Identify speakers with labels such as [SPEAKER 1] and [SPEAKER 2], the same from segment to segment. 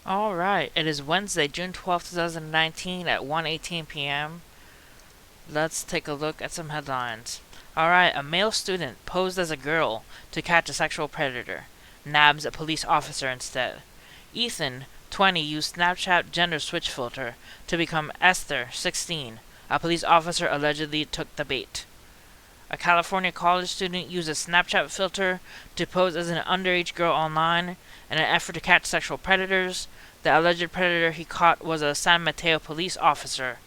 [SPEAKER 1] Alright, it is Wednesday, June 12th, 2019 at 1:18 p.m. Let's take a look at some headlines. Alright, a male student posed as a girl to catch a sexual predator. Nabs a police officer instead. Ethan, 20, used Snapchat gender switch filter to become Esther, 16. A police officer allegedly took the bait. A California college student used a Snapchat filter to pose as an underage girl online in an effort to catch sexual predators. The alleged predator he caught was a San Mateo police officer.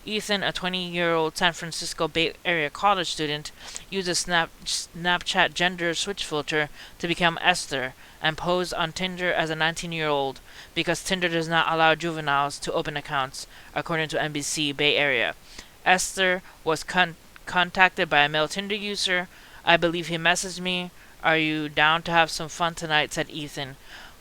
[SPEAKER 1] Ethan, a 20-year-old San Francisco Bay Area college student, used a Snapchat gender switch filter to become Esther and posed on Tinder as a 19-year-old because Tinder does not allow juveniles to open accounts, according to NBC Bay Area. Esther was contacted by a male Tinder user. I believe he messaged me. Are you down to have some fun tonight? Said Ethan,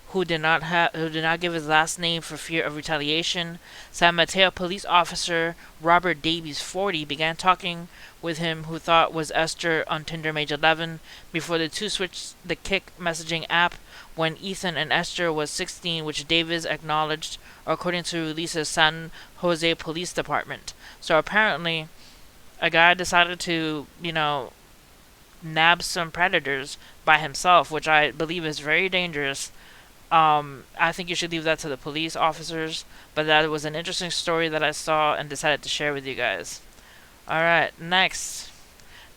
[SPEAKER 1] who did not give his last name for fear of retaliation. San Mateo police officer Robert Davies, 40, began talking with him who thought was Esther on Tinder May 11 before the two switched the Kik messaging app when Ethan and Esther was 16, which Davies acknowledged, according to releases San Jose Police Department. So apparently, a guy decided to, nab some predators by himself, which I believe is very dangerous. I think you should leave that to the police officers, but that was an interesting story that I saw and decided to share with you guys. Alright, next.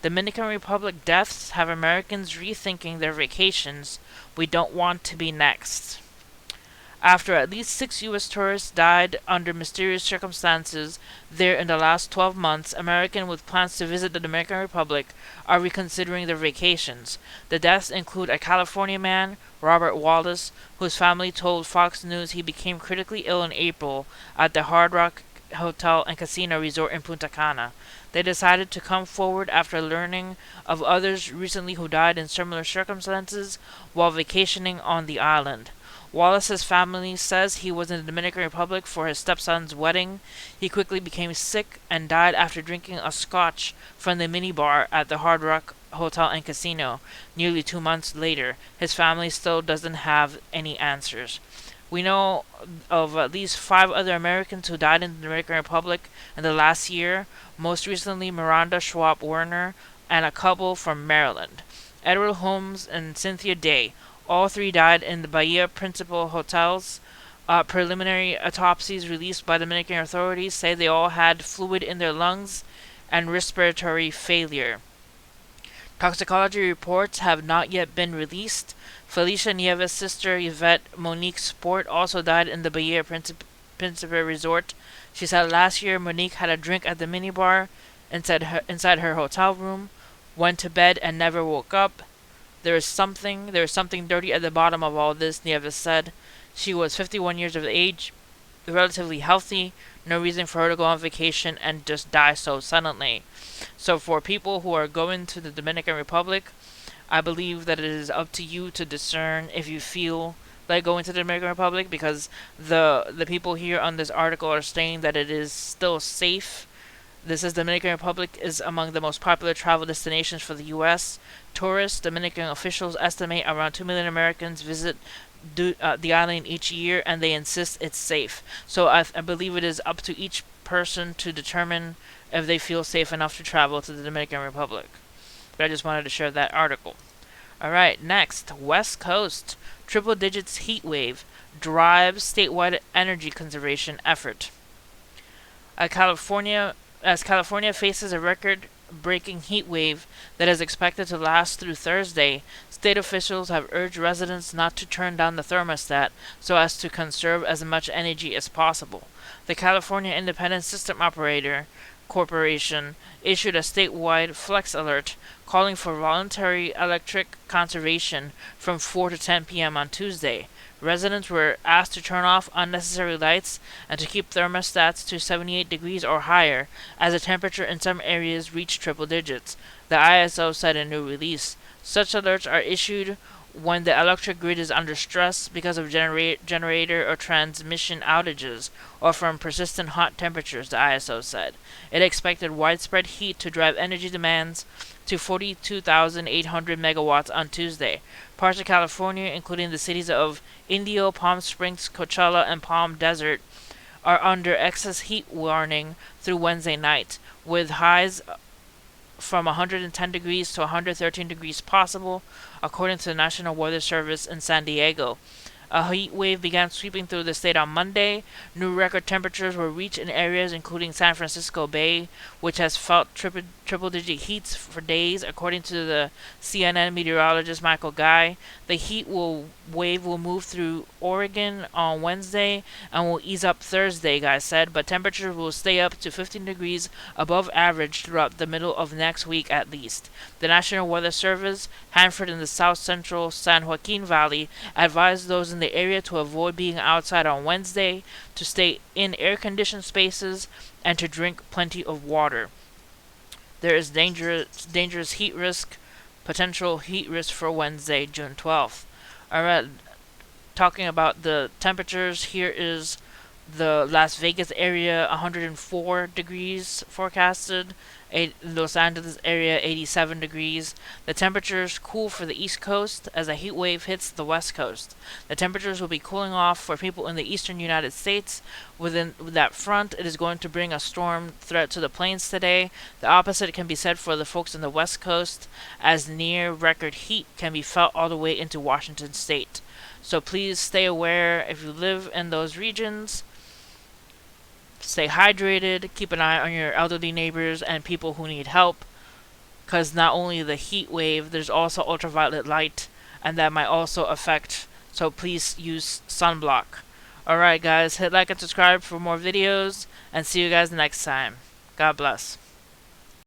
[SPEAKER 1] Dominican Republic deaths have Americans rethinking their vacations. We don't want to be next. After at least 6 U.S. tourists died under mysterious circumstances there in the last 12 months, Americans with plans to visit the Dominican Republic are reconsidering their vacations. The deaths include a California man, Robert Wallace, whose family told Fox News he became critically ill in April at the Hard Rock Hotel and Casino Resort in Punta Cana. They decided to come forward after learning of others recently who died in similar circumstances while vacationing on the island. Wallace's family says he was in the Dominican Republic for his stepson's wedding. He quickly became sick and died after drinking a scotch from the minibar at the Hard Rock Hotel and Casino nearly 2 months later. His family still doesn't have any answers. We know of at least 5 other Americans who died in the Dominican Republic in the last year, most recently Miranda Schwab Werner and a couple from Maryland, Edward Holmes and Cynthia Day. All 3 died in the Bahia Principal hotels. Preliminary autopsies released by Dominican authorities say they all had fluid in their lungs and respiratory failure. Toxicology reports have not yet been released. Felicia Nieves' sister Yvette Monique Sport also died in the Bahia Principe resort. She said last year Monique had a drink at the minibar inside her hotel room, went to bed and never woke up. There is something dirty at the bottom of all this, Nieves said. She was 51 years of age, relatively healthy, no reason for her to go on vacation and just die so suddenly. So for people who are going to the Dominican Republic, I believe that it is up to you to discern if you feel like going to the Dominican Republic, because the people here on this article are saying that it is still safe. This is Dominican Republic is among the most popular travel destinations for the U.S. Tourists, Dominican officials estimate around 2 million Americans visit the island each year, and they insist it's safe. So I believe it is up to each person to determine if they feel safe enough to travel to the Dominican Republic. But I just wanted to share that article. Alright, next. West Coast. Triple digits heat wave drives statewide energy conservation effort. As California faces a record-breaking heat wave that is expected to last through Thursday, state officials have urged residents not to turn down the thermostat so as to conserve as much energy as possible. The California Independent System Operator Corporation issued a statewide flex alert calling for voluntary electric conservation from 4 to 10 p.m. on Tuesday. Residents were asked to turn off unnecessary lights and to keep thermostats to 78 degrees or higher, as the temperature in some areas reached triple digits, the ISO said in a new release. Such alerts are issued when the electric grid is under stress because of generator or transmission outages, or from persistent hot temperatures, the ISO said. It expected widespread heat to drive energy demands to 42,800 megawatts on Tuesday. Parts of California, including the cities of Indio, Palm Springs, Coachella, and Palm Desert, are under excess heat warning through Wednesday night, with highs from 110 degrees to 113 degrees possible, according to the National Weather Service in San Diego. A heat wave began sweeping through the state on Monday. New record temperatures were reached in areas including San Francisco Bay, which has felt triple-digit heats for days, according to the CNN meteorologist Michael Guy. The wave will move through Oregon on Wednesday and will ease up Thursday, Guy said, but temperatures will stay up to 15 degrees above average throughout the middle of next week at least. The National Weather Service, Hanford in the south central San Joaquin Valley, advised those in the area to avoid being outside on Wednesday, to stay in air-conditioned spaces, and to drink plenty of water. There is dangerous heat risk, potential heat risk for Wednesday, June 12th. Alright, talking about the temperatures, here is the Las Vegas area, 104 degrees forecasted. Los Angeles area, 87 degrees. The temperatures cool for the East Coast as a heat wave hits the West Coast. The temperatures will be cooling off for people in the eastern United States. Within that front, it is going to bring a storm threat to the plains today. The opposite can be said for the folks in the West Coast, as near record heat can be felt all the way into Washington State. So please stay aware if you live in those regions. Stay hydrated, keep an eye on your elderly neighbors and people who need help, because not only the heat wave, there's also ultraviolet light, and that might also affect, so please use sunblock. Alright guys, hit like and subscribe for more videos, and see you guys next time. God bless.